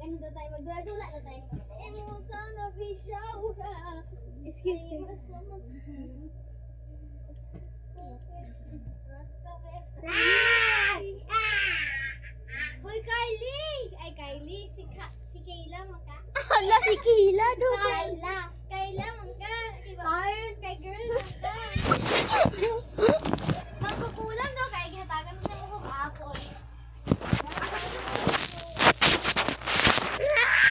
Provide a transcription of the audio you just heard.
Ano daw tayo? Magdula-dula daw tayo. Emotion of Ishaura. Excuse me. Hoy, Kylie! Ay, Kylie. Si Kayla, maka. Hala, si Kayla, do. Kayla, maka. Kay girl, maka.